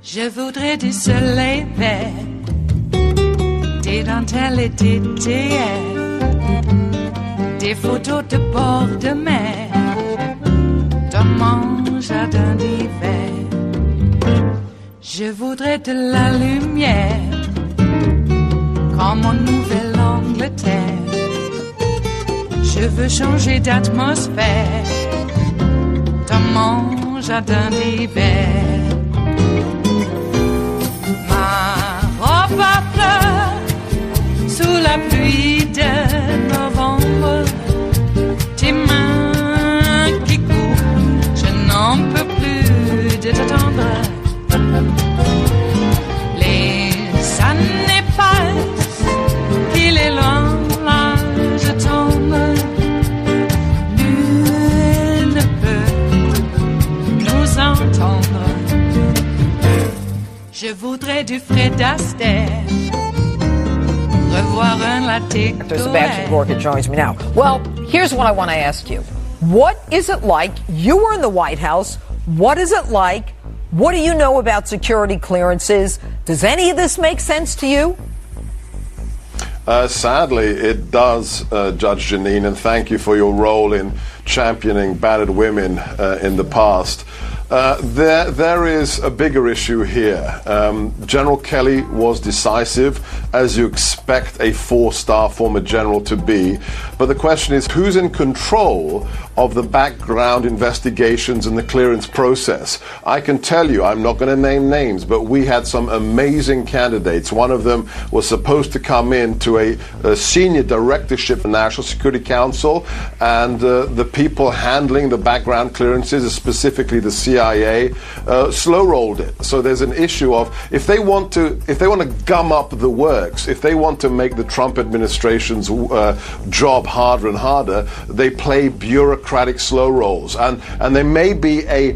Je voudrais du soleil vert, des dentelles et des théières, des photos de bord de mer, dans mon jardin d'hiver. Je voudrais de la lumière, comme en Nouvelle-Angleterre. Je veux changer d'atmosphère, dans mon jardin d'hiver. À fleurs sous la pluie de novembre, tes mains qui courent, je n'en peux plus de t'attendre. Les années passent, qu'il est loin, là je tombe. Nul ne peut nous entendre. Je voudrais du Fred Astaire, revoir un latte. Dr. Sebastian Gorka joins me now. Well, here's what I want to ask you. What is it like? You were in the White House. What is it like? What do you know about security clearances? Does any of this make sense to you? Sadly, it does, Judge Jeanine, and thank you for your role in championing battered women in the past. There is a bigger issue here. General Kelly was decisive, as you expect a four-star former general to be. But the question is, who's in control of the background investigations and the clearance process? I can tell you, I'm not going to name names, but we had some amazing candidates. One of them was supposed to come into a senior directorship of the National Security Council, and the people handling the background clearances, specifically the CIA, slow-rolled it. So there's an issue of if they want to gum up the works, if they want to make the Trump administration's job harder and harder, they play bureaucratic slow rolls, and there may be a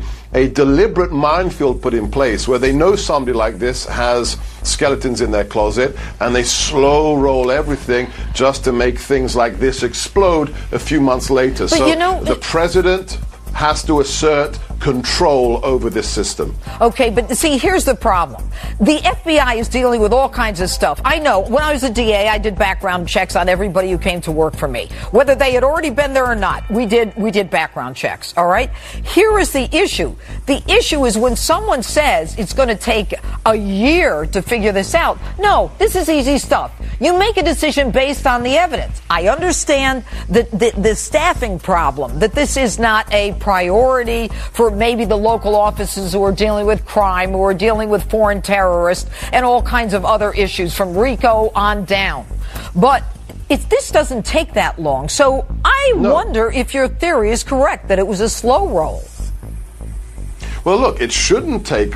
deliberate minefield put in place where they know somebody like this has skeletons in their closet, and they slow roll everything just to make things like this explode a few months later. But so the president has to assert control over this system. Okay, but see, here's the problem. The FBI is dealing with all kinds of stuff. I know, when I was a DA, I did background checks on everybody who came to work for me. Whether they had already been there or not, we did background checks, all right? Here is the issue. The issue is when someone says it's going to take a year to figure this out. No, this is easy stuff. You make a decision based on the evidence. I understand the staffing problem, that this is not a priority for maybe the local offices who are dealing with crime, who are dealing with foreign terrorists, and all kinds of other issues from RICO on down. But this doesn't take that long. So I wonder if your theory is correct, that it was a slow roll. Well, look, it shouldn't take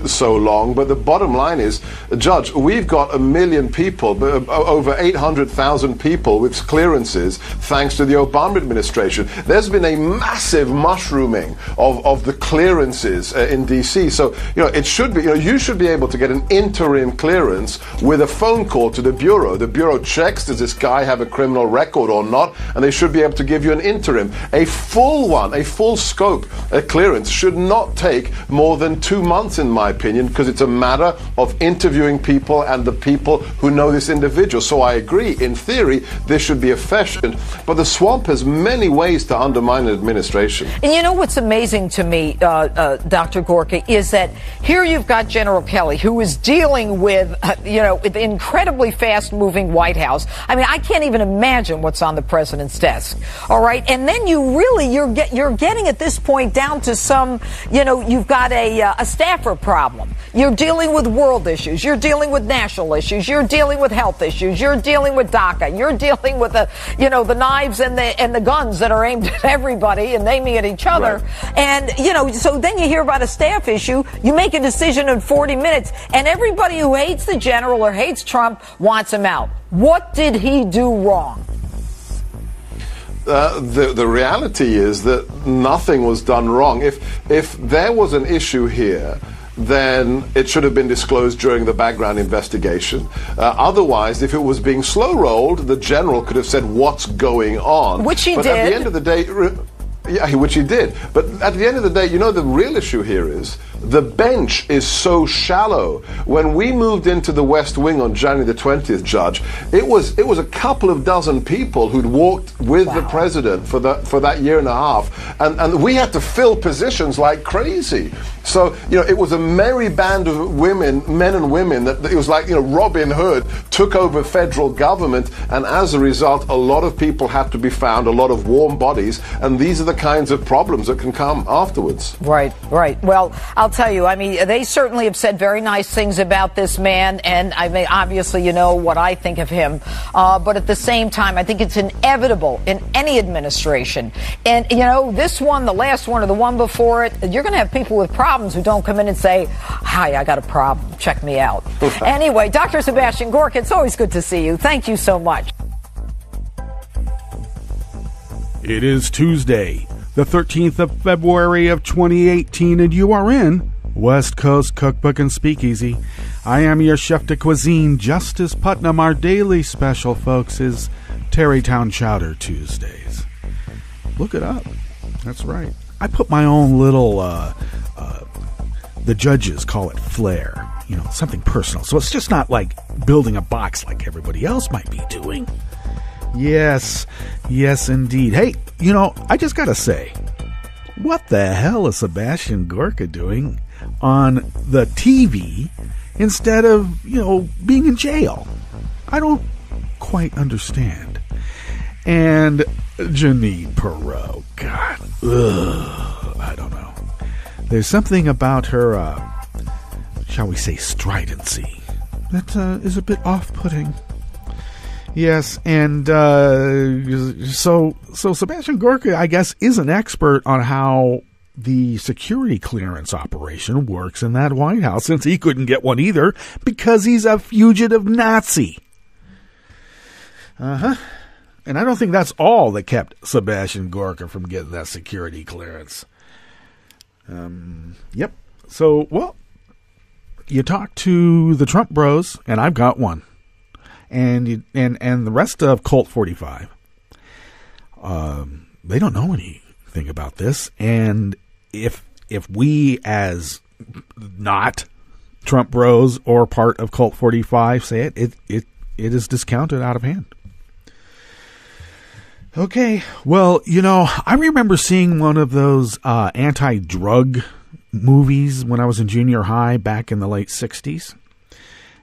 so long, but the bottom line is, Judge, we've got 1 million people, over 800,000 people with clearances thanks to the Obama administration. There's been a massive mushrooming of the clearances in D.C. So, it should be, you should be able to get an interim clearance with a phone call to the Bureau. The Bureau checks, does this guy have a criminal record or not? And they should be able to give you an interim. A full one, a full scope clearance should not take more than 2 months, in my opinion, because it's a matter of interviewing people and the people who know this individual. So I agree, in theory, this should be efficient, but the swamp has many ways to undermine an administration. And you know what's amazing to me, Dr. Gorka, is that here you've got General Kelly, who is dealing with, with the incredibly fast-moving White House. I mean, I can't even imagine what's on the president's desk. All right, and then you're getting at this point down to some, you've got a staffer problem. You're dealing with world issues. You're dealing with national issues. You're dealing with health issues. You're dealing with DACA. You're dealing with the knives and the guns that are aimed at everybody and aiming at each other. Right. And, so then you hear about a staff issue. You make a decision in 40 minutes, and everybody who hates the general or hates Trump wants him out. What did he do wrong? the reality is that nothing was done wrong. If there was an issue here, then it should have been disclosed during the background investigation. Otherwise, if it was being slow-rolled, the general could have said, what's going on? Which he did. But at the end of the day... Yeah, which he did. But at the end of the day, the real issue here is the bench is so shallow. When we moved into the West Wing on January the 20th, Judge, it was a couple of dozen people who'd walked with the president for that year and a half, and we had to fill positions like crazy. So, it was a merry band of women, men and women, that it was like, Robin Hood took over federal government, and as a result, a lot of people had to be found, a lot of warm bodies, and these are the kinds of problems that can come afterwards. Right. Well, I'll tell you, they certainly have said very nice things about this man, and obviously, what I think of him. But at the same time, I think it's inevitable in any administration. And, this one, the last one, or the one before it, you're going to have people with problems who don't come in and say, hi, I got a problem. Check me out. Anyway, Dr. Sebastian Gorka, it's always good to see you. Thank you so much. It is Tuesday, the 13th of February of 2018, and you are in West Coast Cookbook and Speakeasy. I am your chef de cuisine, Justice Putnam. Our daily special, folks, is Tarrytown Chowder Tuesdays. Look it up. That's right. I put my own little, the judges call it flair, something personal. So it's just not like building a box like everybody else might be doing. Yes, indeed. Hey, I just got to say, what the hell is Sebastian Gorka doing on the TV instead of, being in jail? I don't quite understand. And Jeanine Pirro, God, I don't know. There's something about her, shall we say, stridency that is a bit off-putting. Yes, and so Sebastian Gorka, I guess, is an expert on how the security clearance operation works in that White House, since he couldn't get one either because he's a fugitive Nazi. And I don't think that's all that kept Sebastian Gorka from getting that security clearance. Yep. So, well, you talk to the Trump bros, and I've got one. And the rest of Colt 45, they don't know anything about this. And if we, as not Trump bros or part of Colt 45, say it is discounted out of hand. Okay, well, I remember seeing one of those anti-drug movies when I was in junior high back in the late 60s.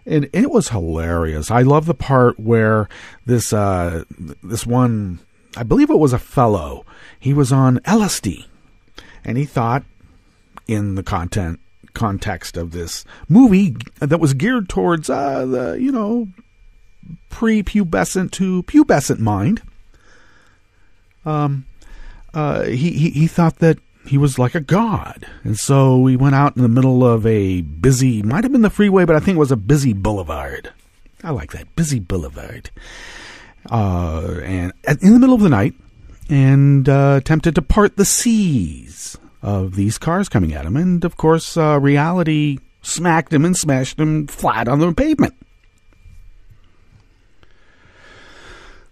And it was hilarious. I love the part where this one, I believe it was a fellow, he was on LSD. And he thought, in the context of this movie that was geared towards the, prepubescent to pubescent mind, he thought that he was like a god. And so he went out in the middle of a busy, might have been the freeway, but I think it was a busy boulevard. I like that, busy boulevard. And in the middle of the night, and attempted to part the seas of these cars coming at him. And, of course, reality smacked him and smashed him flat on the pavement.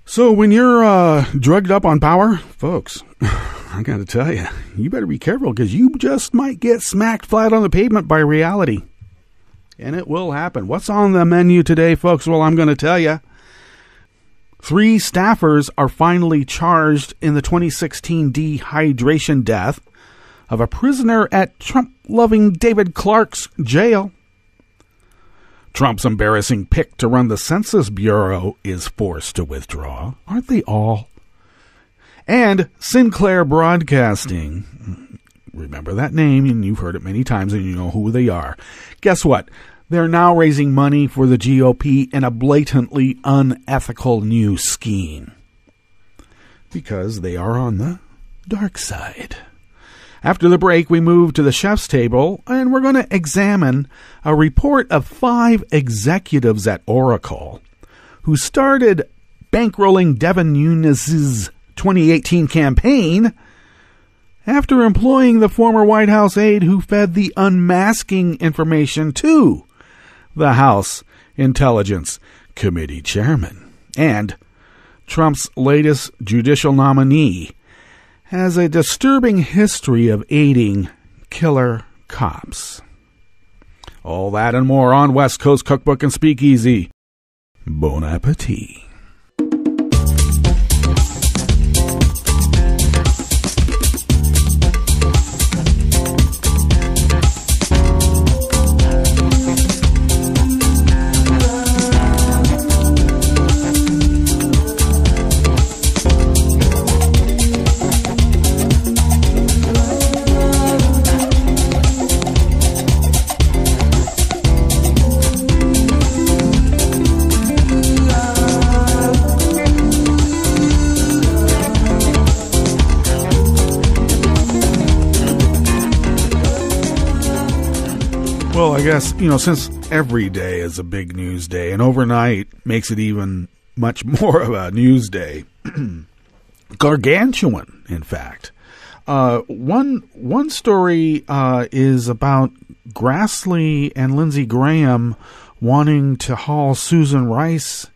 So when you're drugged up on power, folks, I got to tell you, you better be careful, because you just might get smacked flat on the pavement by reality. And it will happen. What's on the menu today, folks? Well, I'm going to tell you. 3 staffers are finally charged in the 2016 dehydration death of a prisoner at Trump-loving David Clarke's jail. Trump's embarrassing pick to run the Census Bureau is forced to withdraw. Aren't they all? And Sinclair Broadcasting, remember that name, and you've heard it many times, and you know who they are. Guess what? They're now raising money for the GOP in a blatantly unethical new scheme, because they are on the dark side. After the break, we move to the chef's table, and we're going to examine a report of 5 executives at Oracle who started bankrolling Devin Nunes' 2018 campaign after employing the former White House aide who fed the unmasking information to the House Intelligence Committee chairman. And Trump's latest judicial nominee has a disturbing history of aiding killer cops. All that and more on West Coast Cookbook and Speakeasy. Bon appetit. Well, I guess, since every day is a big news day and overnight makes it even much more of a news day, gargantuan, in fact. One story is about Grassley and Lindsey Graham wanting to haul Susan Rice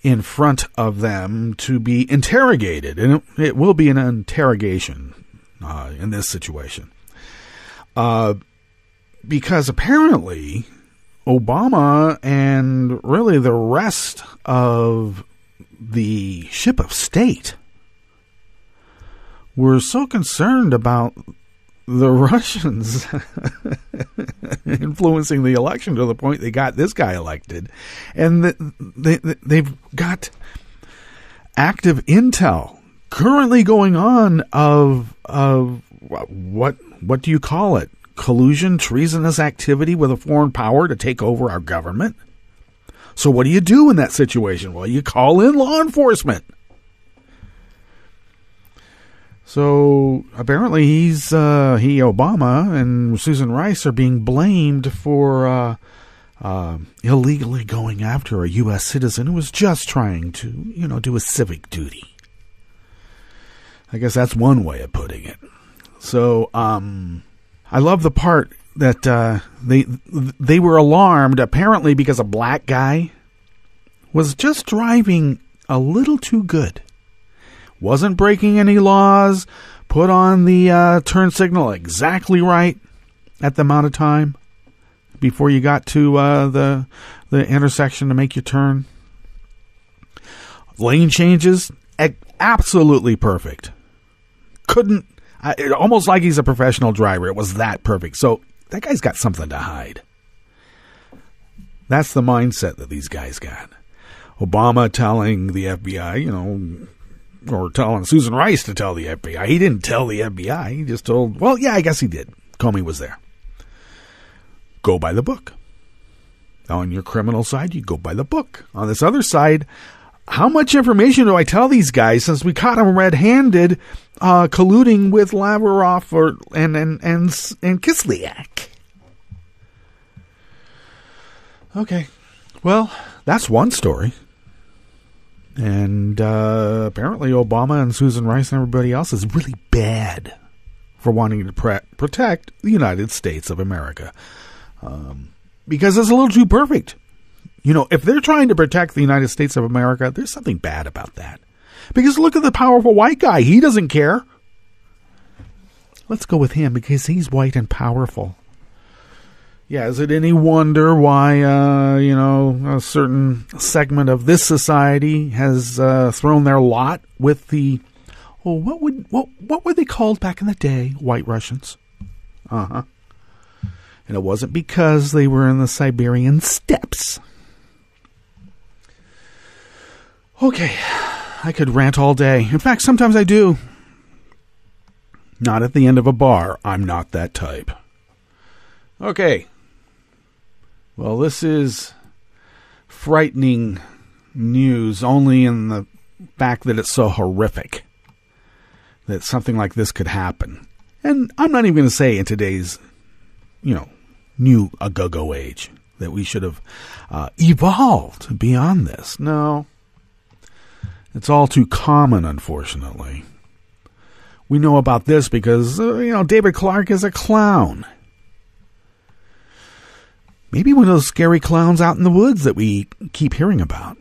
in front of them to be interrogated. And it will be an interrogation in this situation. Because apparently Obama and really the rest of the ship of state were so concerned about the Russians influencing the election to the point they got this guy elected. And they've got active intel currently going on of what do you call it? Collusion, treasonous activity with a foreign power to take over our government. So what do you do in that situation? Well, you call in law enforcement. So apparently Obama and Susan Rice are being blamed for illegally going after a U.S. citizen who was just trying to, do a civic duty. I guess that's one way of putting it. So, I love the part that they were alarmed, apparently because a black guy was just driving a little too good. Wasn't breaking any laws, put on the turn signal exactly right at the amount of time before you got to the intersection to make your turn. Lane changes, absolutely perfect. Almost like he's a professional driver. It was that perfect. So that guy's got something to hide. That's the mindset that these guys got. Obama telling the FBI, or telling Susan Rice to tell the FBI. He didn't tell the FBI. He just told, well, yeah, I guess he did. Comey was there. Go by the book. On your criminal side, you go by the book. On this other side, how much information do I tell these guys since we caught them red-handed colluding with Lavrov and Kislyak? Okay. Well, that's one story. And apparently Obama and Susan Rice and everybody else is really bad for wanting to protect the United States of America. Because it's a little too perfect. If they're trying to protect the United States of America, there's something bad about that. Because look at the powerful white guy. He doesn't care. Let's go with him because he's white and powerful. Yeah, is it any wonder why, a certain segment of this society has thrown their lot with the, what were they called back in the day? White Russians. Uh-huh. And it wasn't because they were in the Siberian steppes. Okay, I could rant all day. In fact, sometimes I do. Not at the end of a bar. I'm not that type. Okay. Well, this is frightening news only in the fact that it's so horrific that something like this could happen. And I'm not even going to say in today's, new go-go age that we should have evolved beyond this. No. It's all too common, unfortunately. We know about this because, David Clarke is a clown. Maybe one of those scary clowns out in the woods that we keep hearing about.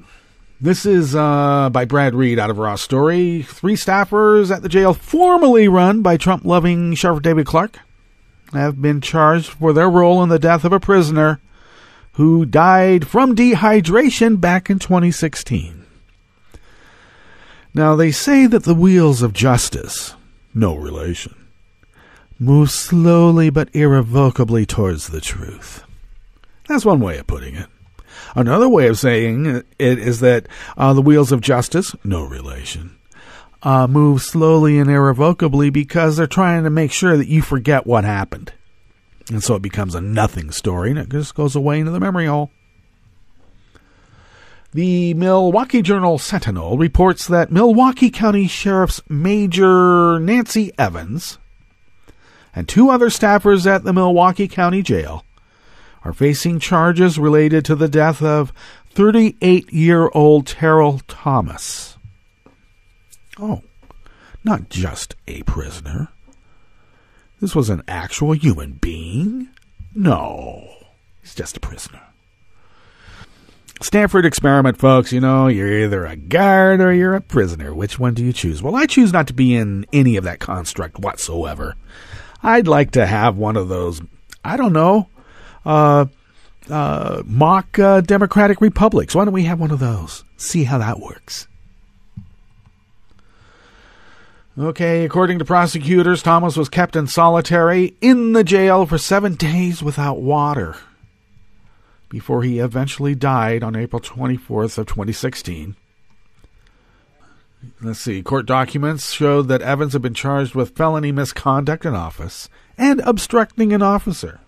This is by Brad Reed out of Raw Story. 3 staffers at the jail formerly run by Trump-loving Sheriff David Clarke have been charged for their role in the death of a prisoner who died from dehydration back in 2016. Now, they say that the wheels of justice, no relation, move slowly but irrevocably towards the truth. That's one way of putting it. Another way of saying it is that the wheels of justice, no relation, move slowly and irrevocably because they're trying to make sure that you forget what happened. And so it becomes a nothing story, and it just goes away into the memory hole. The Milwaukee Journal-Sentinel reports that Milwaukee County Sheriff's Major Nancy Evans and 2 other staffers at the Milwaukee County Jail are facing charges related to the death of 38-year-old Terrell Thomas. Oh, not just a prisoner. This was an actual human being? No, he's just a prisoner. Stanford experiment, folks. You're either a guard or you're a prisoner. Which one do you choose? Well, I choose not to be in any of that construct whatsoever. I'd like to have one of those, mock democratic republics. Why don't we have one of those? See how that works. Okay, according to prosecutors, Thomas was kept in solitary in the jail for 7 days without water before he eventually died on April 24th of 2016. Let's see. Court documents showed that Evans had been charged with felony misconduct in office and obstructing an officer.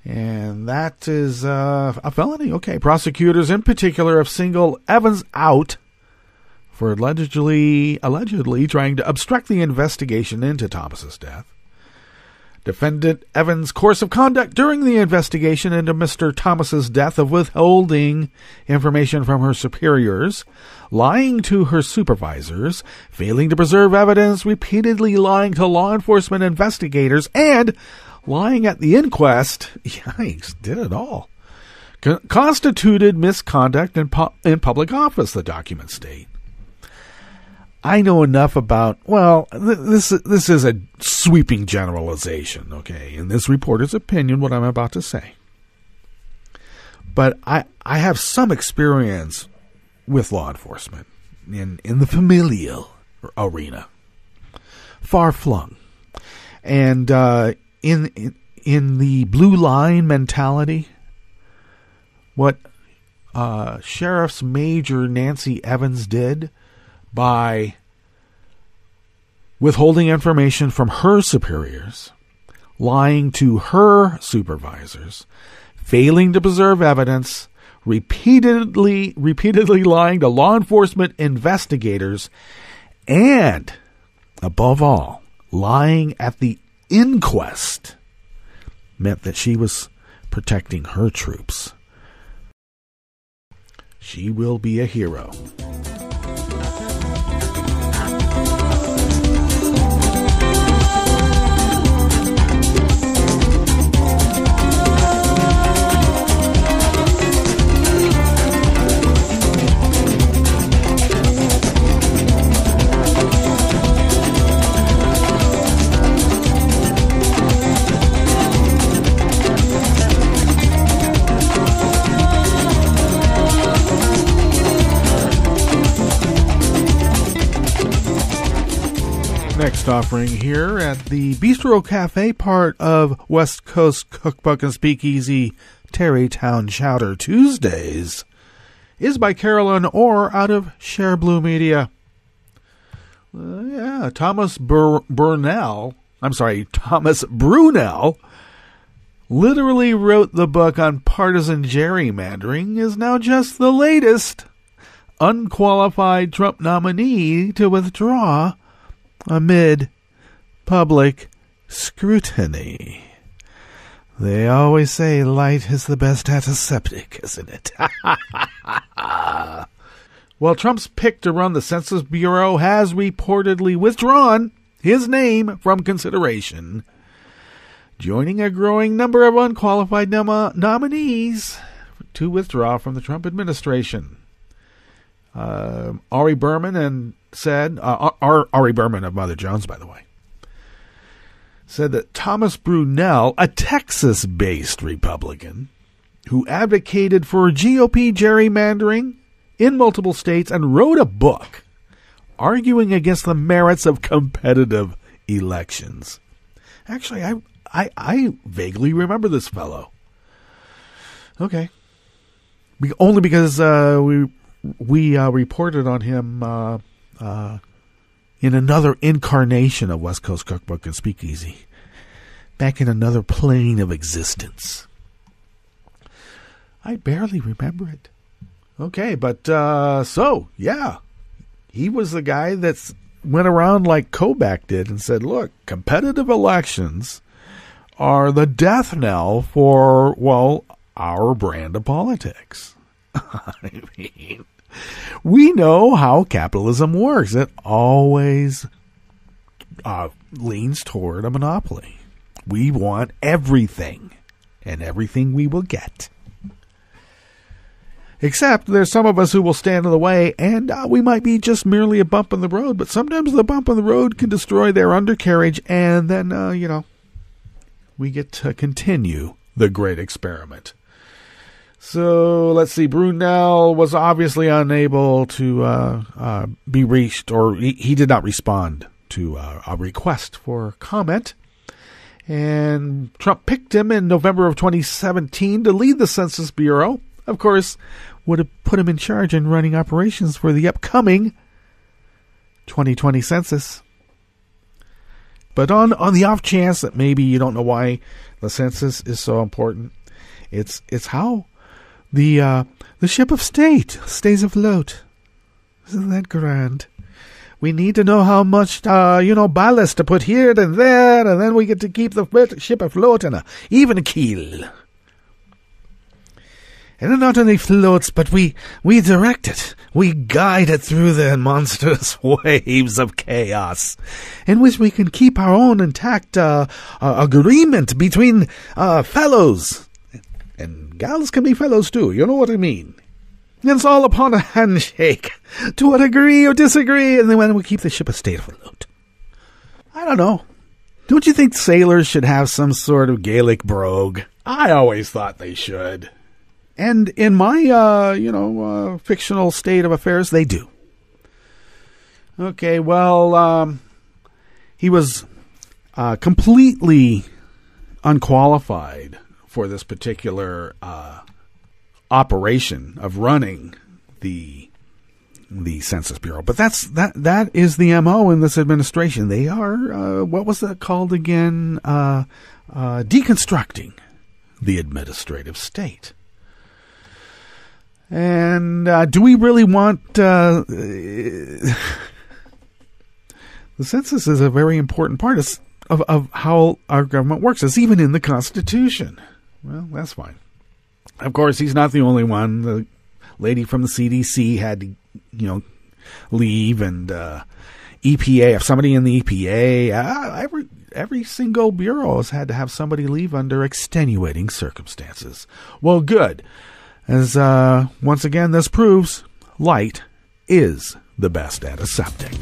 And that is a felony. Okay. Prosecutors in particular have singled Evans out for allegedly trying to obstruct the investigation into Thomas's death. Defendant Evans' course of conduct during the investigation into Mr. Thomas's death of withholding information from her superiors, lying to her supervisors, failing to preserve evidence, repeatedly lying to law enforcement investigators, and lying at the inquest, yikes, did it all, constituted misconduct in public office, the documents state. I know enough about, this is a sweeping generalization, okay, in this reporter's opinion, what I'm about to say. But I have some experience with law enforcement in the familial arena, far-flung. And in the blue line mentality, what Sheriff's Major Nancy Evans did by withholding information from her superiors, lying to her supervisors, failing to preserve evidence, repeatedly lying to law enforcement investigators, and, above all, lying at the inquest, meant that she was protecting her troops. She will be a hero. Next offering here at the Bistro Cafe, part of West Coast Cookbook and Speakeasy Tarrytown Chowder Tuesdays, is by Carolyn Orr out of Share Blue Media. Thomas Brunel literally wrote the book on partisan gerrymandering, is now just the latest unqualified Trump nominee to withdraw amid public scrutiny. They always say light is the best antiseptic, isn't it? Well, Trump's pick to run the Census Bureau has reportedly withdrawn his name from consideration, joining a growing number of unqualified nominees to withdraw from the Trump administration. Ari Berman Ari Berman of Mother Jones, by the way, said that Thomas Brunel, a Texas-based Republican who advocated for GOP gerrymandering in multiple states and wrote a book arguing against the merits of competitive elections. Actually, I vaguely remember this fellow. Okay. Only because we reported on him in another incarnation of West Coast Cookbook and Speakeasy, back in another plane of existence. I barely remember it. Okay, but he was the guy that went around like Kobach did and said, look, competitive elections are the death knell for, well, our brand of politics. I mean, we know how capitalism works. It always leans toward a monopoly. We want everything, and everything we will get. Except there's some of us who will stand in the way, and we might be just merely a bump in the road, but sometimes the bump in the road can destroy their undercarriage, and then, we get to continue the great experiment. So, let's see, Brunel was obviously unable to be reached, or he did not respond to a request for comment. And Trump picked him in November of 2017 to lead the Census Bureau. Of course, would have put him in charge in running operations for the upcoming 2020 census. But on the off chance that maybe you don't know why the census is so important, it's how the ship of state stays afloat. Isn't that grand? We need to know how much ballast to put here and there, and then we get to keep the ship afloat in a even keel. And it not only floats, but we direct it. We guide it through the monstrous waves of chaos, in which we can keep our own intact agreement between fellows. And gals can be fellows too, you know what I mean. It's all upon a handshake, to agree or disagree, and then we keep the ship of state afloat. I don't know. Don't you think sailors should have some sort of Gaelic brogue? I always thought they should. And in my, fictional state of affairs, they do. Okay, well, he was completely unqualified for this particular operation of running the Census Bureau. But that is the MO in this administration. They are, what was that called again? Deconstructing the administrative state. And do we really want... the census is a very important part of how our government works. It's even in the Constitution. Well, that's fine. Of course, he's not the only one. The lady from the CDC had to, leave, and EPA, if somebody in the EPA, every single bureau has had to have somebody leave under extenuating circumstances. Well, good. As once again this proves, light is the best antiseptic.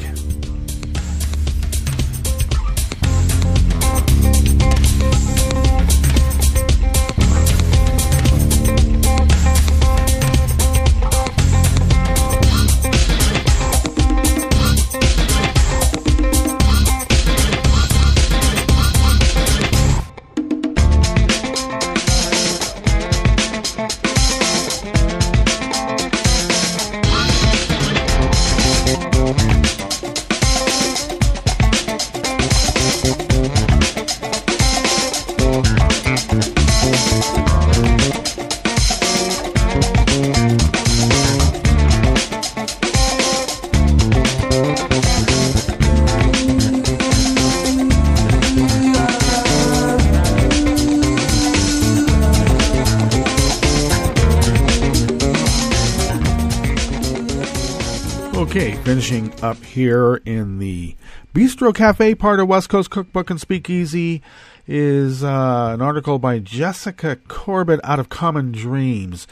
Okay, finishing up here in the Bistro Cafe part of West Coast Cookbook and Speakeasy is an article by Jessica Corbett out of Common Dreams.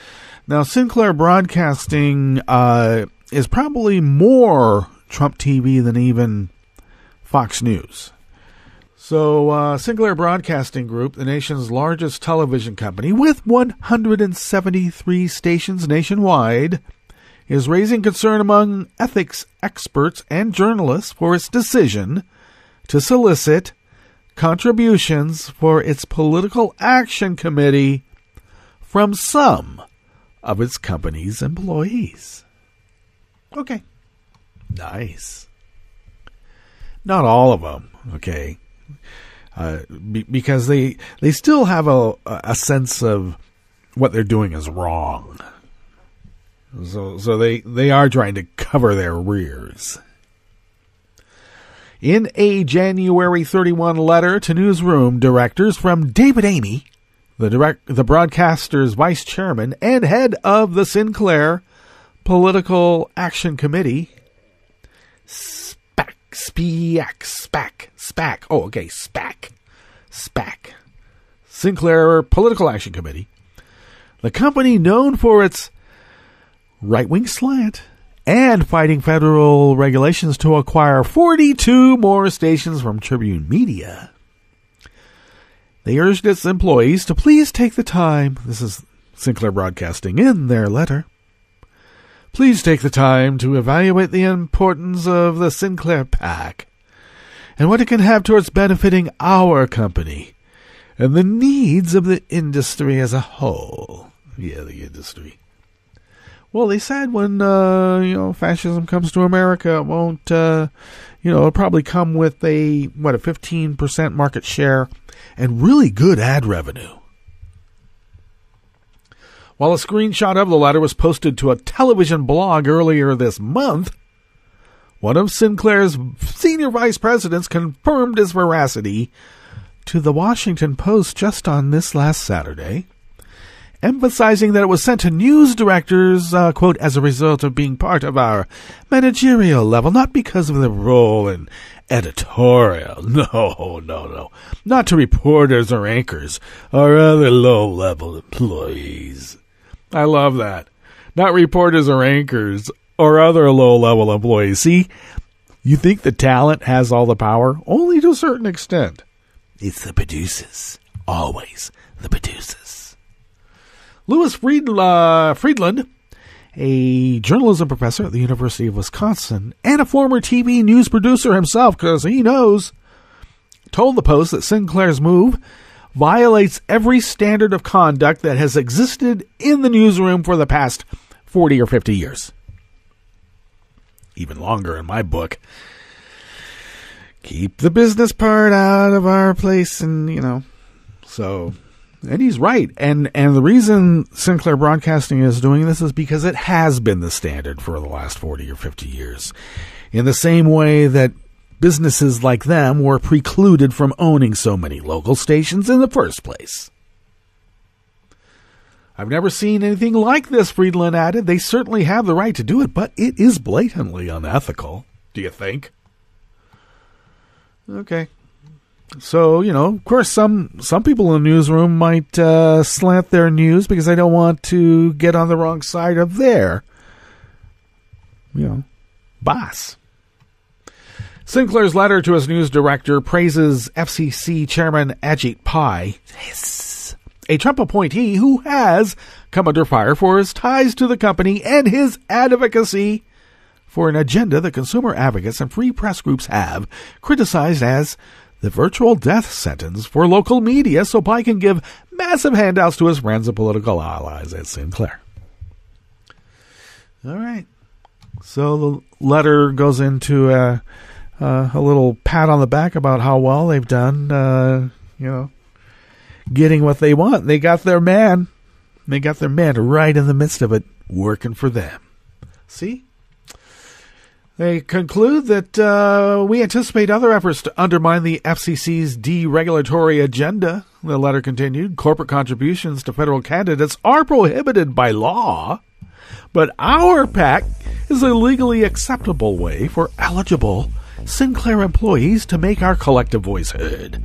Now, Sinclair Broadcasting is probably more Trump TV than even Fox News. So, Sinclair Broadcasting Group, the nation's largest television company with 173 stations nationwide, is raising concern among ethics experts and journalists for its decision to solicit contributions for its political action committee from some of its company's employees. Okay. Nice. Not all of them, okay? Because they still have a sense of what they're doing is wrong. So they are trying to cover their rears. In a January 31 letter to newsroom directors from David Amy, the broadcaster's vice chairman and head of the Sinclair Political Action Committee, SPAC. Sinclair Political Action Committee, the company known for its right-wing slant and fighting federal regulations to acquire 42 more stations from Tribune Media. They urged its employees to please take the time, this is Sinclair Broadcasting in their letter, please take the time to evaluate the importance of the Sinclair PAC and what it can have towards benefiting our company and the needs of the industry as a whole. Yeah, the industry. Well, they said when, fascism comes to America, it won't, it'll probably come with a 15% market share and really good ad revenue. While a screenshot of the letter was posted to a television blog earlier this month, one of Sinclair's senior vice presidents confirmed its veracity to the Washington Post just on this last Saturday, emphasizing that it was sent to news directors, quote, as a result of being part of our managerial level, not because of the role in editorial. No. Not to reporters or anchors or other low-level employees. I love that. Not reporters or anchors or other low-level employees. See, you think the talent has all the power? Only to a certain extent. It's the producers. Always the producers. Louis Friedland, a journalism professor at the University of Wisconsin and a former TV news producer himself, because he knows, told the Post that Sinclair's move violates every standard of conduct that has existed in the newsroom for the past 40 or 50 years. Even longer in my book. Keep the business part out of our place, and, so... And he's right. And the reason Sinclair Broadcasting is doing this is because it has been the standard for the last 40 or 50 years. In the same way that businesses like them were precluded from owning so many local stations in the first place. I've never seen anything like this, Friedland added. They certainly have the right to do it, but it is blatantly unethical. Do you think? Okay. So, of course, some people in the newsroom might slant their news because they don't want to get on the wrong side of their, boss. Sinclair's letter to his news director praises FCC Chairman Ajit Pai, a Trump appointee who has come under fire for his ties to the company and his advocacy for an agenda that consumer advocates and free press groups have criticized as the virtual death sentence for local media so Pai can give massive handouts to his friends and political allies at Sinclair. All right. So the letter goes into a little pat on the back about how well they've done, getting what they want. They got their man. They got their man right in the midst of it, working for them. See? They conclude that we anticipate other efforts to undermine the FCC's deregulatory agenda. The letter continued, corporate contributions to federal candidates are prohibited by law, but our PAC is a legally acceptable way for eligible Sinclair employees to make our collective voice heard.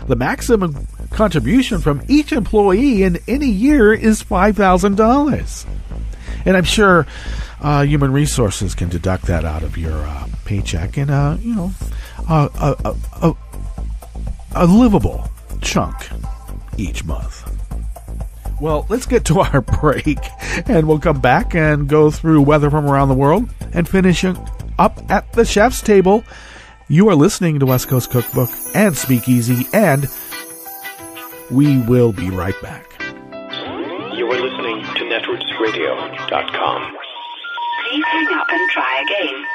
The maximum contribution from each employee in any year is $5,000. And I'm sure Human Resources can deduct that out of your paycheck in a livable chunk each month. Well, let's get to our break, and we'll come back and go through weather from around the world and finish up at the chef's table. You are listening to West Coast Cookbook and Speakeasy, and we will be right back. You are listening to netrootsradio.com. Please hang up and try again.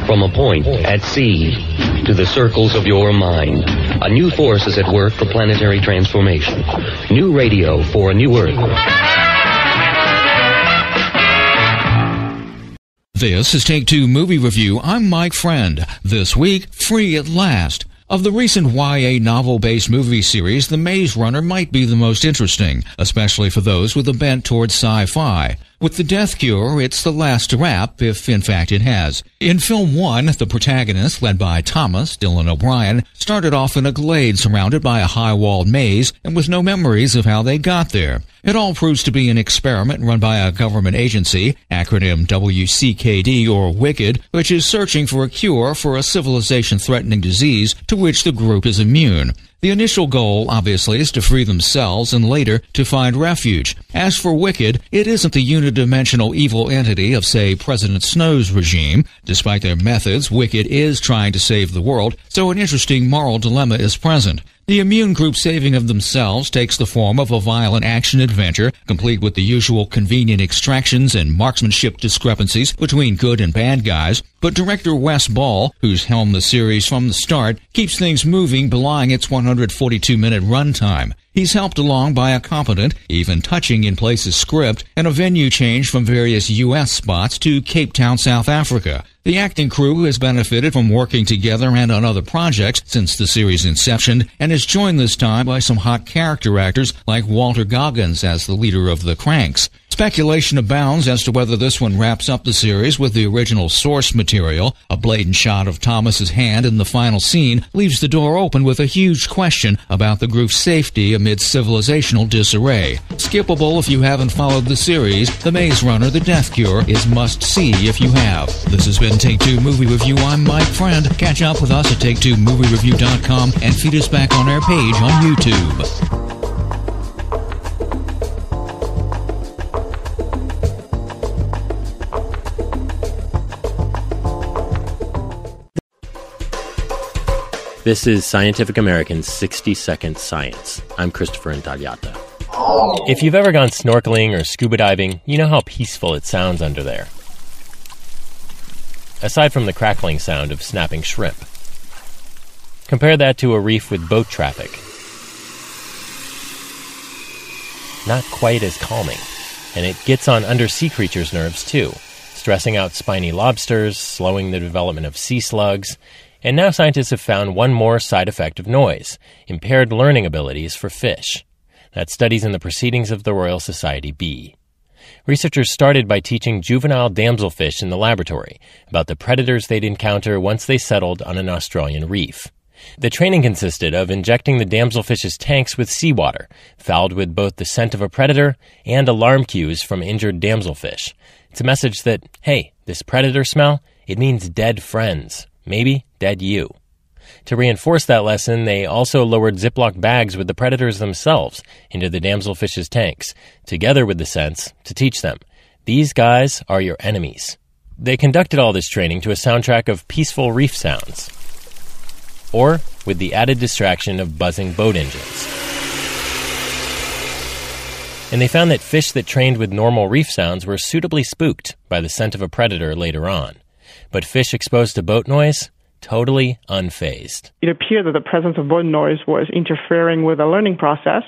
From a point at sea to the circles of your mind, a new force is at work for planetary transformation. New radio for a new Earth. This is Take Two Movie Review. I'm Mike Friend. This week, Free at Last. Of the recent YA novel-based movie series, The Maze Runner might be the most interesting, especially for those with a bent towards sci-fi. With The Death Cure, it's the last to wrap, if in fact it has. In film one, the protagonist, led by Thomas Dylan O'Brien, started off in a glade surrounded by a high-walled maze and with no memories of how they got there. It all proves to be an experiment run by a government agency, acronym WCKD or WICKED, which is searching for a cure for a civilization-threatening disease to which the group is immune. The initial goal, obviously, is to free themselves and later to find refuge. As for Wicked, it isn't the unidimensional evil entity of, say, President Snow's regime. Despite their methods, Wicked is trying to save the world, so an interesting moral dilemma is present. The immune group saving of themselves takes the form of a violent action-adventure, complete with the usual convenient extractions and marksmanship discrepancies between good and bad guys. But director Wes Ball, who's helmed the series from the start, keeps things moving, belying its 142-minute runtime. He's helped along by a competent, even touching in places script, and a venue change from various U.S. spots to Cape Town, South Africa. The acting crew has benefited from working together and on other projects since the series' inception, and is joined this time by some hot character actors like Walter Goggins as the leader of the Cranks. Speculation abounds as to whether this one wraps up the series with the original source material. A blatant shot of Thomas's hand in the final scene leaves the door open with a huge question about the group's safety amid civilizational disarray. Skippable if you haven't followed the series, The Maze Runner: The Death Cure is must-see if you have. This has been Take Two Movie Review. I'm Mike Friend. Catch up with us at Take2MovieReview.com and feed us back on our page on YouTube. This is Scientific American's 60-Second Science. I'm Christopher Intagliata. If you've ever gone snorkeling or scuba diving, you know how peaceful it sounds under there. Aside from the crackling sound of snapping shrimp. Compare that to a reef with boat traffic. Not quite as calming, and it gets on undersea creatures' nerves too, stressing out spiny lobsters, slowing the development of sea slugs. And now scientists have found one more side effect of noise, impaired learning abilities for fish. That's studies in the Proceedings of the Royal Society B. Researchers started by teaching juvenile damselfish in the laboratory about the predators they'd encounter once they settled on an Australian reef. The training consisted of injecting the damselfish's tanks with seawater, fouled with both the scent of a predator and alarm cues from injured damselfish. It's a message that, hey, this predator smell, it means dead friends. Maybe dead you. To reinforce that lesson, they also lowered Ziploc bags with the predators themselves into the damselfish's tanks, together with the scents, to teach them, these guys are your enemies. They conducted all this training to a soundtrack of peaceful reef sounds, or with the added distraction of buzzing boat engines. And they found that fish that trained with normal reef sounds were suitably spooked by the scent of a predator later on. But fish exposed to boat noise, totally unfazed. It appeared that the presence of boat noise was interfering with the learning process.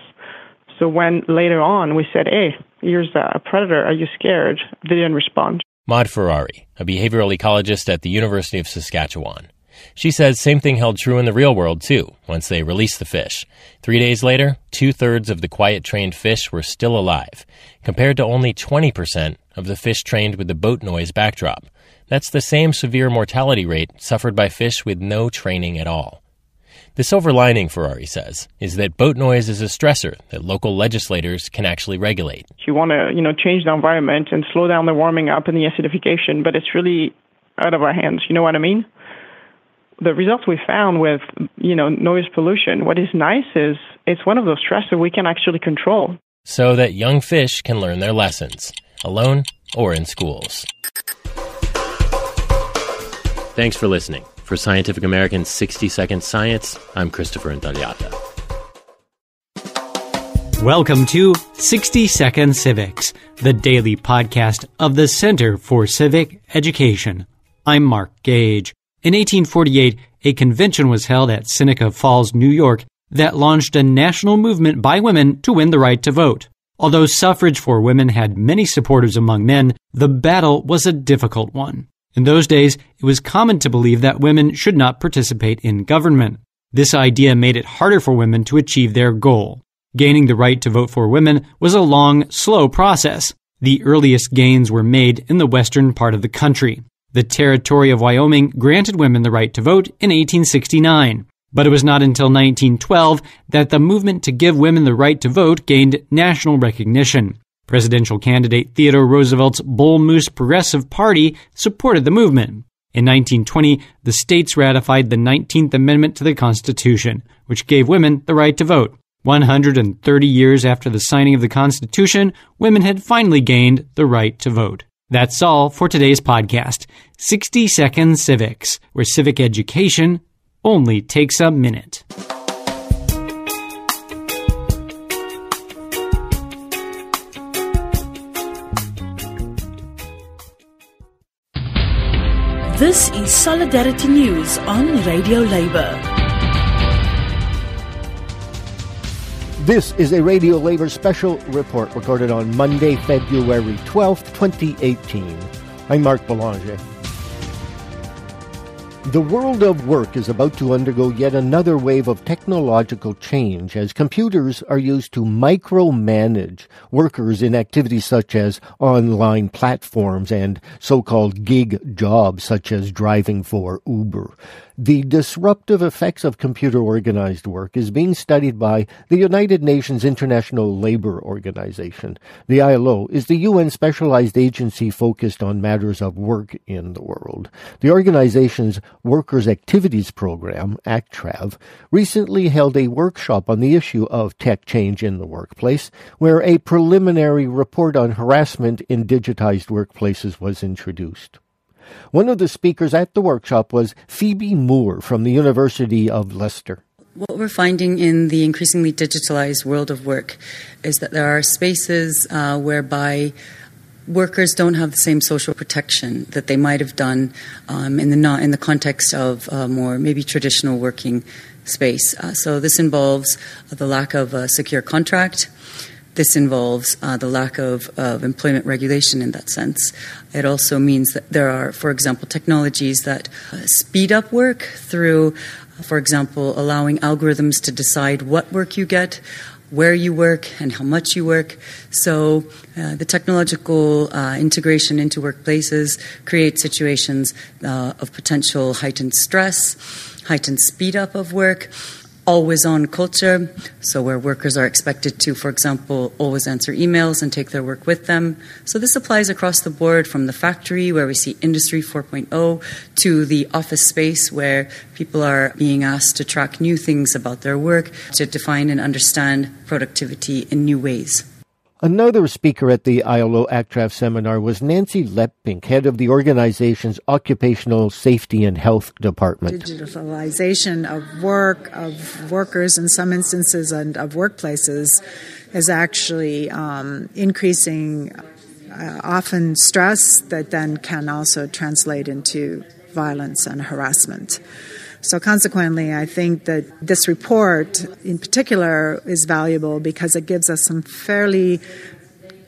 So when later on we said, hey, here's a predator, are you scared? They didn't respond. Maud Ferrari, a behavioral ecologist at the University of Saskatchewan. She says same thing held true in the real world, too, once they released the fish. 3 days later, 2/3 of the quiet-trained fish were still alive, compared to only 20% of the fish trained with the boat noise backdrop. That's the same severe mortality rate suffered by fish with no training at all. The silver lining, Ferrari says, is that boat noise is a stressor that local legislators can actually regulate. You want to, change the environment and slow down the warming up and the acidification, but it's really out of our hands. You know what I mean? The results we found with, noise pollution, what is nice is it's one of those stressors we can actually control. So that young fish can learn their lessons, alone or in schools. Thanks for listening. For Scientific American's 60-Second Science, I'm Christopher Intagliata. Welcome to 60 Second Civics, the daily podcast of the Center for Civic Education. I'm Mark Gage. In 1848, a convention was held at Seneca Falls, New York, that launched a national movement by women to win the right to vote. Although suffrage for women had many supporters among men, the battle was a difficult one. In those days, it was common to believe that women should not participate in government. This idea made it harder for women to achieve their goal. Gaining the right to vote for women was a long, slow process. The earliest gains were made in the western part of the country. The territory of Wyoming granted women the right to vote in 1869. But it was not until 1912 that the movement to give women the right to vote gained national recognition. Presidential candidate Theodore Roosevelt's Bull Moose Progressive Party supported the movement. In 1920, the states ratified the 19th Amendment to the Constitution, which gave women the right to vote. 130 years after the signing of the Constitution, women had finally gained the right to vote. That's all for today's podcast, 60 Second Civics, where civic education only takes a minute. This is Solidarity News on Radio Labour. This is a Radio Labour special report recorded on Monday, February 12th, 2018. I'm Mark Belanger. The world of work is about to undergo yet another wave of technological change as computers are used to micromanage workers in activities such as online platforms and so-called gig jobs such as driving for Uber. The disruptive effects of computer-organized work is being studied by the United Nations International Labour Organization. The ILO is the UN specialized agency focused on matters of work in the world. The organization's Workers' Activities Program, ACTRAV, recently held a workshop on the issue of tech change in the workplace, where a preliminary report on harassment in digitized workplaces was introduced. One of the speakers at the workshop was Phoebe Moore from the University of Leicester. What we're finding in the increasingly digitalized world of work is that there are spaces whereby workers don't have the same social protection that they might have done in the context of more maybe traditional working space. So this involves the lack of a secure contract. This involves the lack of employment regulation in that sense. It also means that there are, for example, technologies that speed up work through, for example, allowing algorithms to decide what work you get, where you work, and how much you work. So the technological integration into workplaces creates situations of potential heightened stress, heightened speed up of work, always-on culture, so where workers are expected to, for example, always answer emails and take their work with them. So this applies across the board from the factory, where we see Industry 4.0, to the office space, where people are being asked to track new things about their work, to define and understand productivity in new ways. Another speaker at the ILO ACTRAV seminar was Nancy Leppink, head of the organization's Occupational Safety and Health Department. Digitalization of work, of workers in some instances, and of workplaces is actually increasing often stress that then can also translate into violence and harassment. So consequently, I think that this report in particular is valuable because it gives us some fairly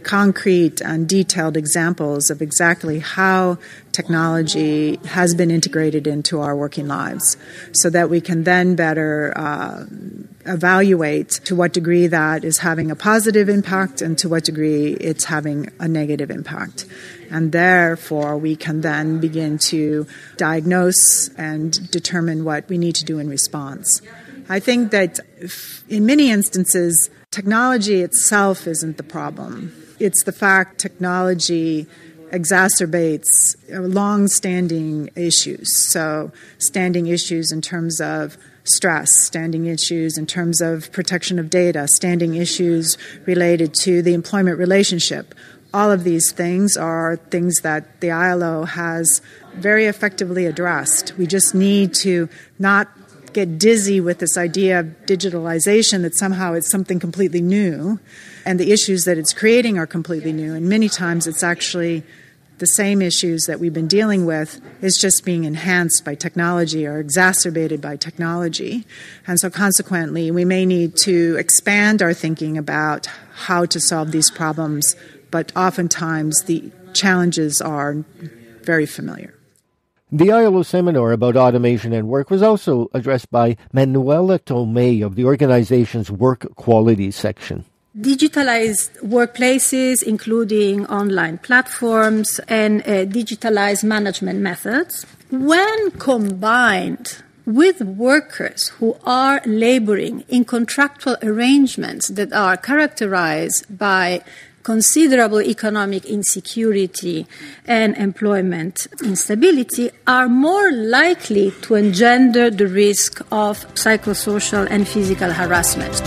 concrete and detailed examples of exactly how technology has been integrated into our working lives so that we can then better evaluate to what degree that is having a positive impact and to what degree it's having a negative impact. And therefore, we can then begin to diagnose and determine what we need to do in response. I think that in many instances, technology itself isn't the problem. It's the fact technology exacerbates long-standing issues. So standing issues in terms of stress, standing issues in terms of protection of data, standing issues related to the employment relationship. All of these things are things that the ILO has very effectively addressed. We just need to not get dizzy with this idea of digitalization, that somehow it's something completely new, and the issues that it's creating are completely new. And many times it's actually the same issues that we've been dealing with is just being enhanced by technology or exacerbated by technology. And so consequently, we may need to expand our thinking about how to solve these problems, but oftentimes the challenges are very familiar. The ILO seminar about automation and work was also addressed by Manuela Tomei of the organization's Work Quality section. Digitalized workplaces, including online platforms and digitalized management methods, when combined with workers who are laboring in contractual arrangements that are characterized by considerable economic insecurity and employment instability, are more likely to engender the risk of psychosocial and physical harassment.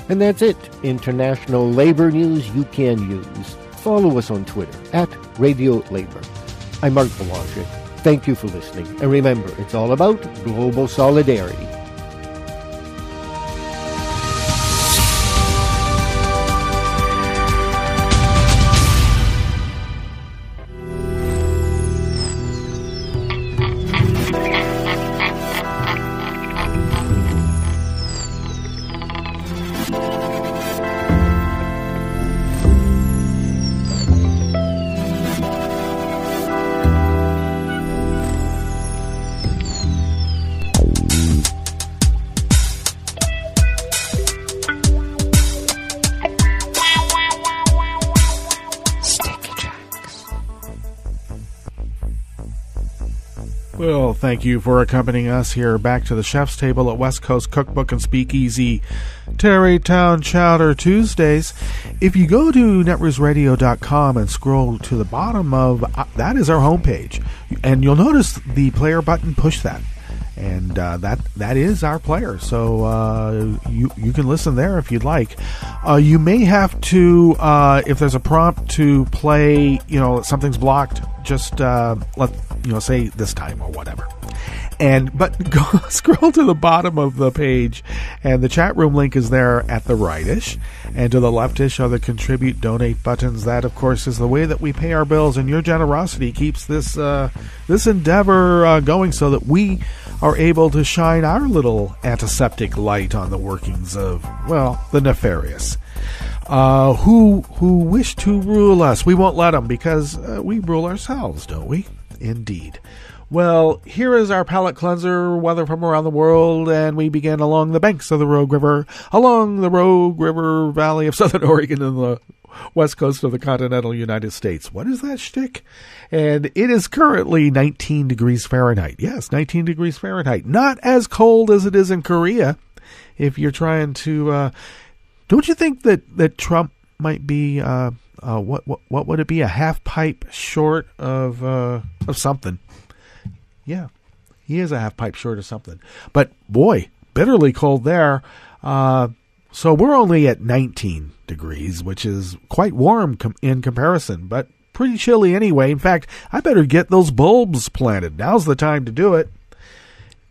And that's it. International labor news you can use. Follow us on Twitter @RadioLabor. I'm Mark Boulanger. Thank you for listening. And remember, it's all about global solidarity. Well, thank you for accompanying us here back to the chef's table at West Coast Cookbook and Speakeasy, Tarrytown Chowder Tuesdays. If you go to netrootsradio.com and scroll to the bottom of that is our homepage, and you'll notice the player button. Push that, and that is our player. So you can listen there if you'd like. You may have to, if there's a prompt to play, something's blocked. Just say this time or whatever. But go scroll to the bottom of the page, and the chat room link is there at the rightish, and to the leftish are the contribute, donate buttons. That, of course, is the way that we pay our bills, and your generosity keeps this endeavor going, so that we are able to shine our little antiseptic light on the workings of, the nefarious. Who wish to rule us. We won't let them, because we rule ourselves, don't we? Indeed. Well, here is our palate cleanser, weather from around the world, and we begin along the banks of the Rogue River, along the Rogue River Valley of Southern Oregon and the west coast of the continental United States. What is that shtick? And it is currently 19 degrees Fahrenheit. Yes, 19 degrees Fahrenheit. Not as cold as it is in Korea. If you're trying to... don't you think that Trump might be... what would it be? A half pipe short of something. Yeah, he is a half pipe short of something. But boy, bitterly cold there. So we're only at 19 degrees, which is quite warm in comparison, but pretty chilly anyway. In fact, I better get those bulbs planted. Now's the time to do it.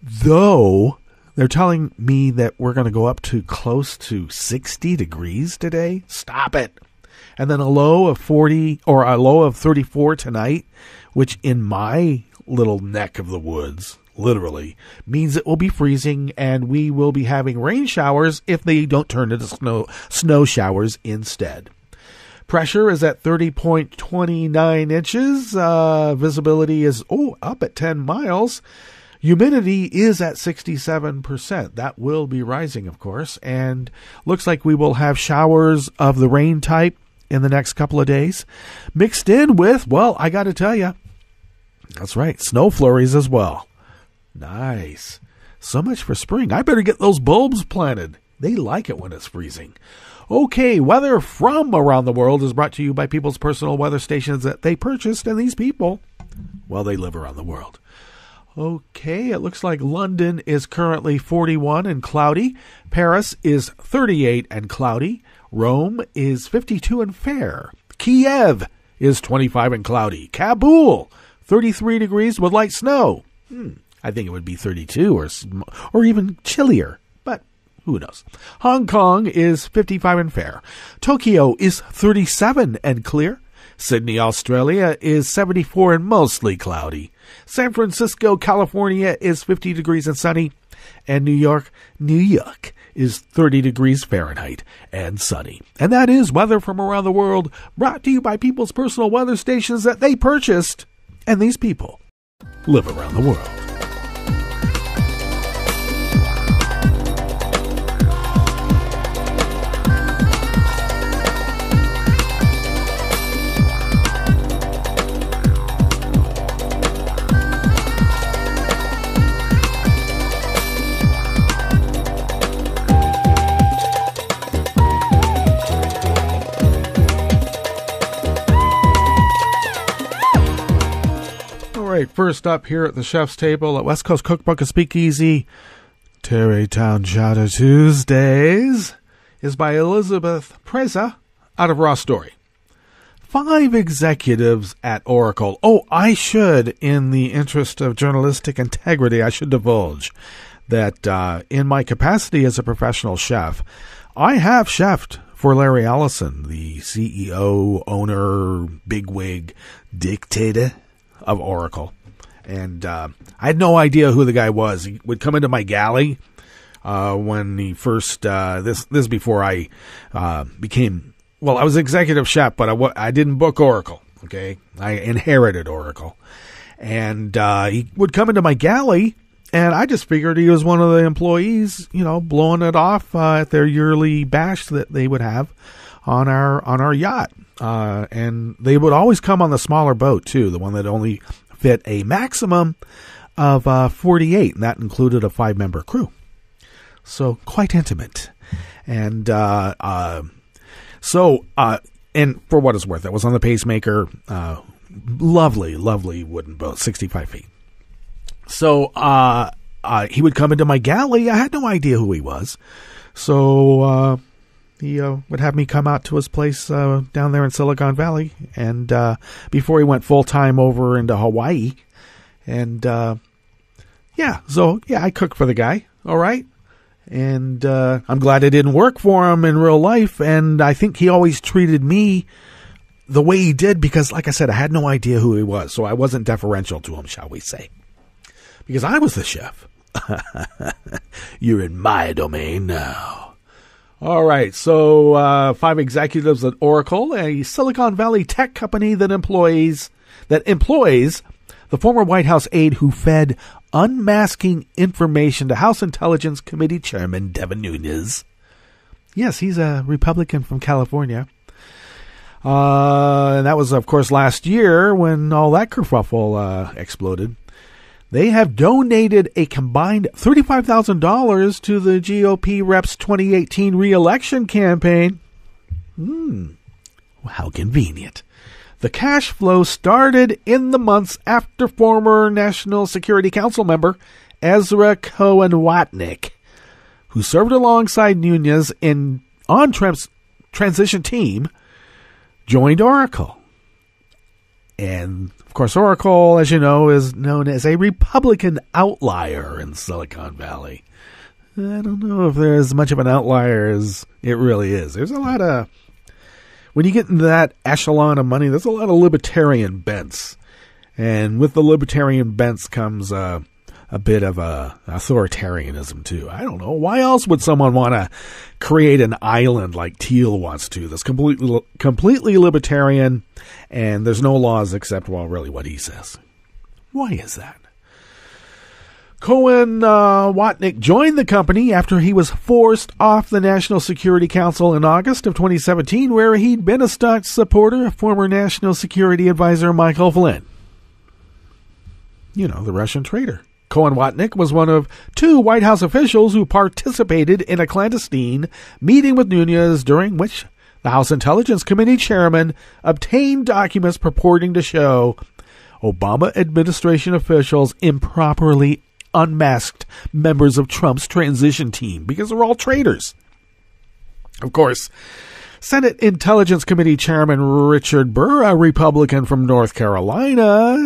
Though they're telling me that we're going to go up to close to 60 degrees today. Stop it. And then a low of 40 or a low of 34 tonight, which in my little neck of the woods, literally, means it will be freezing, and we will be having rain showers if they don't turn into snow showers instead. Pressure is at 30.29 inches. Visibility is up at 10 miles. Humidity is at 67%. That will be rising, of course, and looks like we will have showers of the rain type in the next couple of days, mixed in with, well, I got to tell you, that's right, snow flurries as well. Nice. So much for spring. I better get those bulbs planted. They like it when it's freezing. Okay, weather from around the world is brought to you by people's personal weather stations that they purchased, and these people, well, they live around the world. Okay, it looks like London is currently 41 and cloudy. Paris is 38 and cloudy. Rome is 52 and fair. Kiev is 25 and cloudy. Kabul, 33 degrees with light snow. I think it would be 32 or even chillier, but who knows. Hong Kong is 55 and fair. Tokyo is 37 and clear. Sydney, Australia is 74 and mostly cloudy. San Francisco, California is 50 degrees and sunny. And New York is 30 degrees Fahrenheit and sunny. And that is weather from around the world, brought to you by people's personal weather stations that they purchased. And these people live around the world. First up here at the chef's table at West Coast Cookbook and Speakeasy, Tarrytown Chowder Tuesdays is by Elizabeth Preza out of Raw Story. 5 executives at Oracle. I should, in the interest of journalistic integrity, I should divulge that in my capacity as a professional chef, I have chefed for Larry Ellison, the CEO, owner, bigwig, dictator of Oracle. And I had no idea who the guy was. He would come into my galley when he first, this before I became, well, I was executive chef, but I didn't book Oracle, okay? I inherited Oracle. And he would come into my galley, and I just figured he was one of the employees, blowing it off at their yearly bash that they would have on our yacht. And they would always come on the smaller boat, too, the one that only fit a maximum of 48, and that included a 5-member crew. So quite intimate. And and for what it's worth, that was on the Pacemaker. Lovely wooden boat, 65 feet. So he would come into my galley. I had no idea who he was. So he would have me come out to his place down there in Silicon Valley, and before he went full-time over into Hawaii. And I cooked for the guy, all right? And I'm glad it didn't work for him in real life, and I think he always treated me the way he did because, like I said, I had no idea who he was, so I wasn't deferential to him, shall we say. Because I was the chef. You're in my domain now. All right, so 5 executives at Oracle, a Silicon Valley tech company that employs the former White House aide who fed unmasking information to House Intelligence Committee Chairman Devin Nunes. Yes, he's a Republican from California. And that was, of course, last year when all that kerfuffle exploded. They have donated a combined $35,000 to the GOP rep's 2018 re-election campaign. How convenient. The cash flow started in the months after former National Security Council member Ezra Cohen-Watnick, who served alongside Nunes on Trump's transition team, joined Oracle. And, of course, Oracle, as you know, is known as a Republican outlier in Silicon Valley. I don't know if there's much of an outlier as it really is. There's a lot of, when you get into that echelon of money, there's a lot of libertarian bents. And with the libertarian bents comes a bit of authoritarianism too. I don't know. Why else would someone want to create an island like Teal wants to? That's completely libertarian, and there's no laws except, well, really what he says. Why is that? Cohen Watnick joined the company after he was forced off the National Security Council in August of 2017, where he'd been a staunch supporter of former National Security Advisor Michael Flynn. You know, the Russian traitor. Cohen Watnick was one of 2 White House officials who participated in a clandestine meeting with Nunes, during which the House Intelligence Committee chairman obtained documents purporting to show Obama administration officials improperly unmasked members of Trump's transition team because they're all traitors. Of course, Senate Intelligence Committee Chairman Richard Burr, a Republican from North Carolina,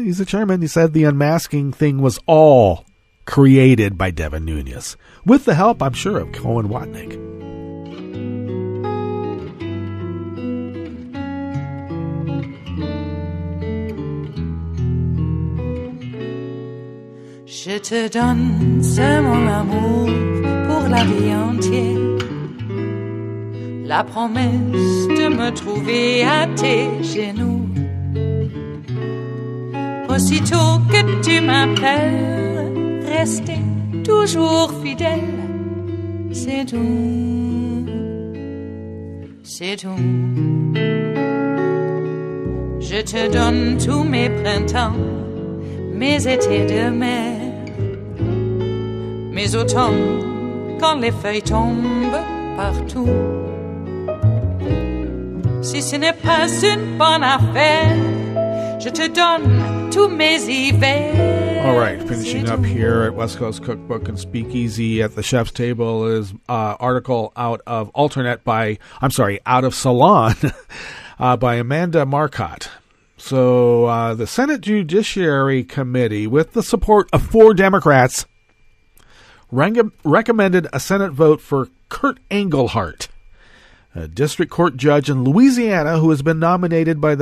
he's the chairman, he said the unmasking thing was all created by Devin Nunes, with the help, I'm sure, of Cohen Watnick. Je te donne ce mon amour pour la vie entière. La promesse de me trouver à tes genoux. Aussitôt que tu m'appelles, rester toujours fidèle. C'est tout, c'est tout. Je te donne tous mes printemps, mes étés de mer, mes automnes quand les feuilles tombent partout. Si ce n'est pas une bonne affaire, je te donne tous mes hivers. All right, finishing up here at West Coast Cookbook and Speakeasy at the Chef's Table is article out of Salon by Amanda Marcotte. So the Senate Judiciary Committee, with the support of 4 Democrats, recommended a Senate vote for Kurt Engelhardt, a district court judge in Louisiana who has been nominated by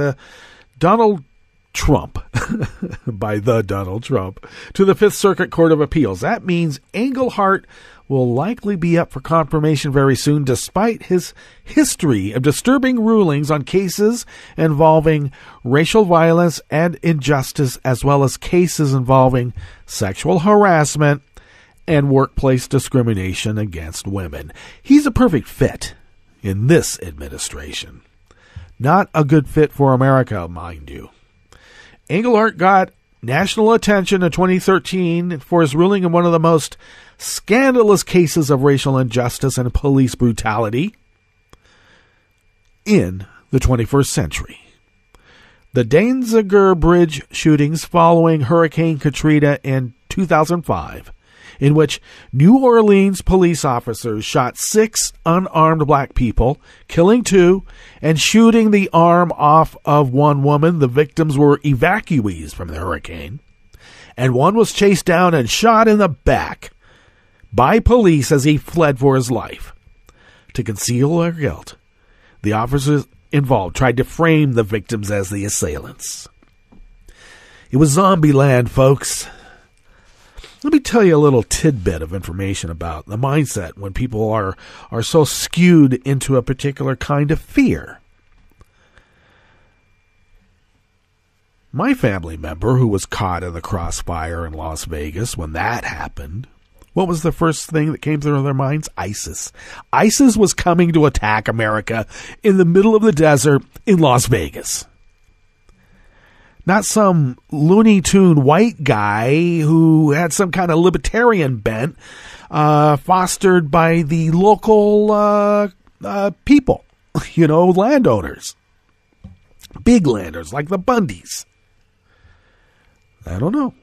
Donald Trump, to the Fifth Circuit Court of Appeals. That means Engelhardt will likely be up for confirmation very soon, despite his history of disturbing rulings on cases involving racial violence and injustice, as well as cases involving sexual harassment and workplace discrimination against women. He's a perfect fit in this administration. Not a good fit for America, mind you. Engelhardt got national attention in 2013 for his ruling in one of the most scandalous cases of racial injustice and police brutality in the 21st century. The Danziger Bridge shootings following Hurricane Katrina in 2005, in which New Orleans police officers shot 6 unarmed black people, killing 2 and shooting the arm off of 1 woman. The victims were evacuees from the hurricane, and one was chased down and shot in the back by police as he fled for his life. To conceal their guilt, the officers involved tried to frame the victims as the assailants. It was zombie land, folks. Let me tell you a little tidbit of information about the mindset when people are so skewed into a particular kind of fear. My family member who was caught in the crossfire in Las Vegas, when that happened, what was the first thing that came through their minds? ISIS. ISIS was coming to attack America in the middle of the desert in Las Vegas. Not some Looney Tune white guy who had some kind of libertarian bent, fostered by the local people, landowners. Big landowners like the Bundys. I don't know.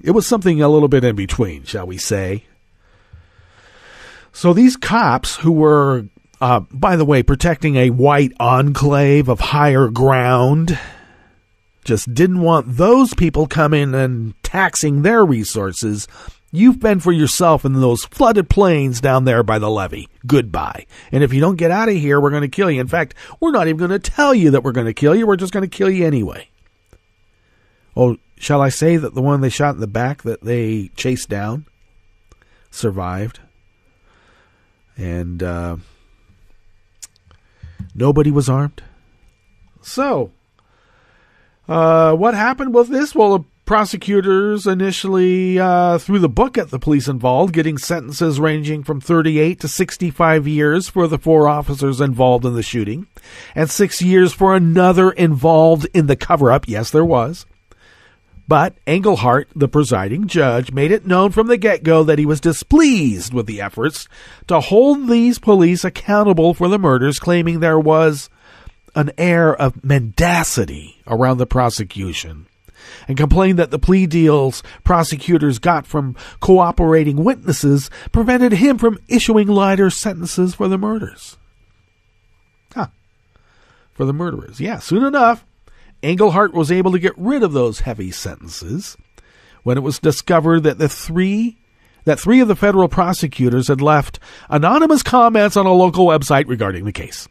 It was something a little bit in between, shall we say. So these cops who were, by the way, protecting a white enclave of higher ground, just didn't want those people coming and taxing their resources. You've been for yourself in those flooded plains down there by the levee. Goodbye. And if you don't get out of here, we're going to kill you. In fact, we're not even going to tell you that we're going to kill you. We're just going to kill you anyway. Oh, shall I say that the one they shot in the back that they chased down survived? And nobody was armed. So, what happened with this? Well, the prosecutors initially threw the book at the police involved, getting sentences ranging from 38 to 65 years for the 4 officers involved in the shooting, and 6 years for another involved in the cover-up. Yes, there was. But Engelhardt, the presiding judge, made it known from the get-go that he was displeased with the efforts to hold these police accountable for the murders, claiming there was an air of mendacity around the prosecution, and complained that the plea deals prosecutors got from cooperating witnesses prevented him from issuing lighter sentences for the murders. For the murderers. Yeah, soon enough, Engelhardt was able to get rid of those heavy sentences when it was discovered that three of the federal prosecutors had left anonymous comments on a local website regarding the case,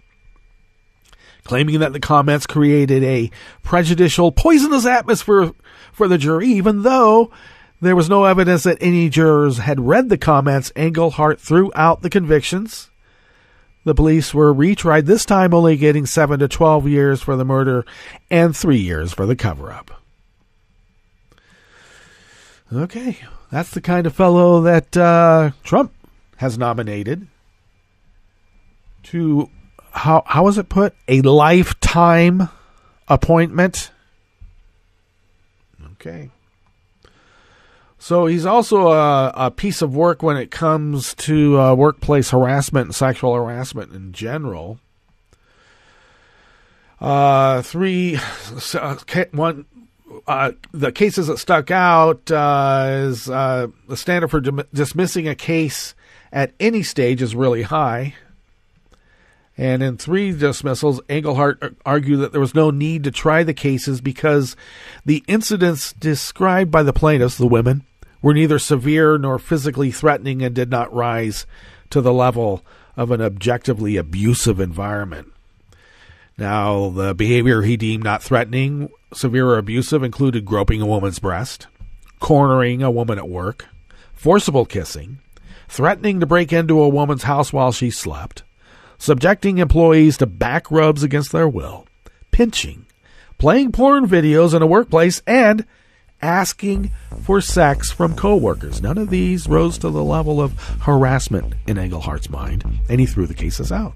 claiming that the comments created a prejudicial, poisonous atmosphere for the jury. Even though there was no evidence that any jurors had read the comments, Engelhardt threw out the convictions. The police were retried, this time only getting 7 to 12 years for the murder and 3 years for the cover-up. Okay, that's the kind of fellow that Trump has nominated to, how was it put, a lifetime appointment. Okay. So he's also a piece of work when it comes to workplace harassment and sexual harassment in general. The cases that stuck out is the standard for dismissing a case at any stage is really high. And in 3 dismissals, Engelhardt argued that there was no need to try the cases because the incidents described by the plaintiffs, the women, were neither severe nor physically threatening and did not rise to the level of an objectively abusive environment. Now, the behavior he deemed not threatening, severe, or abusive included groping a woman's breast, cornering a woman at work, forcible kissing, threatening to break into a woman's house while she slept, subjecting employees to back rubs against their will, pinching, playing porn videos in a workplace, and asking for sex from coworkers. None of these rose to the level of harassment in Engelhardt's mind, and he threw the cases out.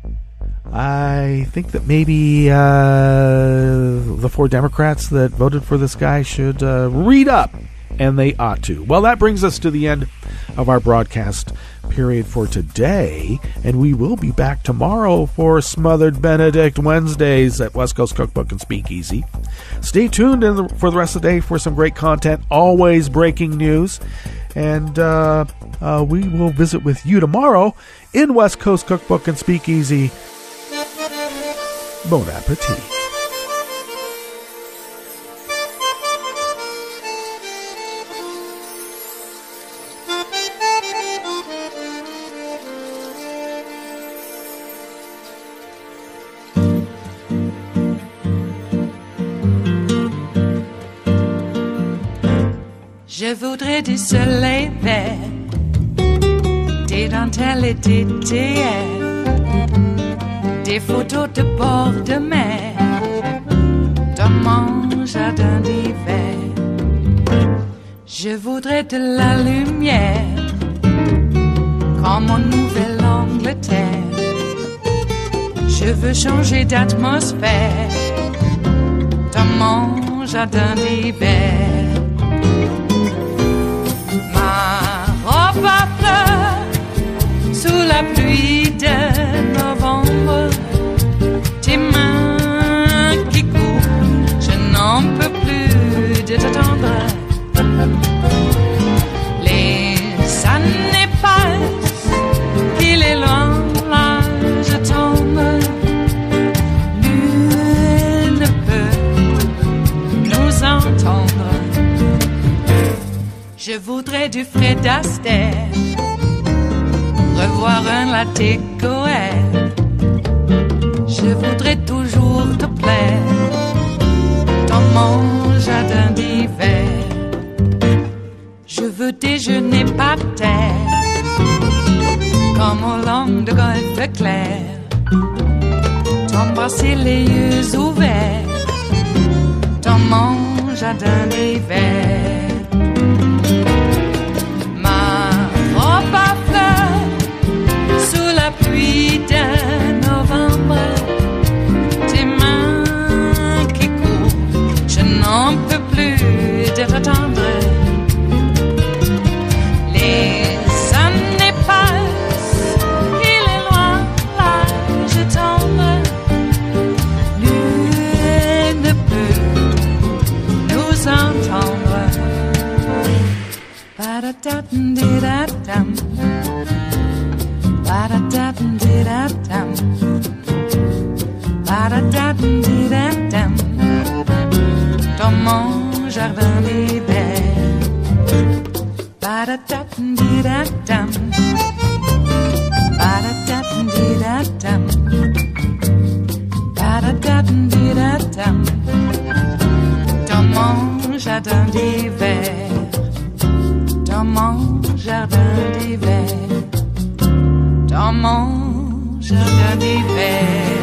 I think that maybe the 4 Democrats that voted for this guy should read up, and they ought to. Well, that brings us to the end of our broadcast period for today, and we will be back tomorrow for Smothered Benedict Wednesdays at West Coast Cookbook and Speakeasy. Stay tuned for the rest of the day for some great content, always breaking news, and we will visit with you tomorrow in West Coast Cookbook and Speakeasy. Bon appetit. Je voudrais du soleil vert, des dentelles et des théières, des photos de bord de mer, dans mon jardin d'hiver. Je voudrais de la lumière, comme en Nouvelle-Angleterre. Je veux changer d'atmosphère, dans mon jardin d'hiver. À fleurs sous la pluie de novembre, tes mains qui courent, je n'en peux plus de t'attendre. Les années passent, qu'il est loin, là je tombe. Nul ne peut nous entendre. Je voudrais du Fred Astaire, revoir un latte Goël. Je voudrais toujours te plaire dans mon jardin d'hiver. clair, t'embrasser les yeux ouverts dans mon jardin d'hiver. Ma robe à fleurs sous la pluie de novembre, tes mains qui courent, je n'en peux plus de t'attendre. Ba-da-da-dum-di-da-dum, ba-da-da-dum-di-da-dum, ba-da-da-dum-di-da-dum, dans mon jardin d'hiver. Ba-da-da-dum-di-da-dum, ba-da-da-dum-di-da-dum, ba-da-da-dum-di-da-dum, dans mon jardin d'hiver. Dans mon jardin d'hiver, dans mon jardin d'hiver.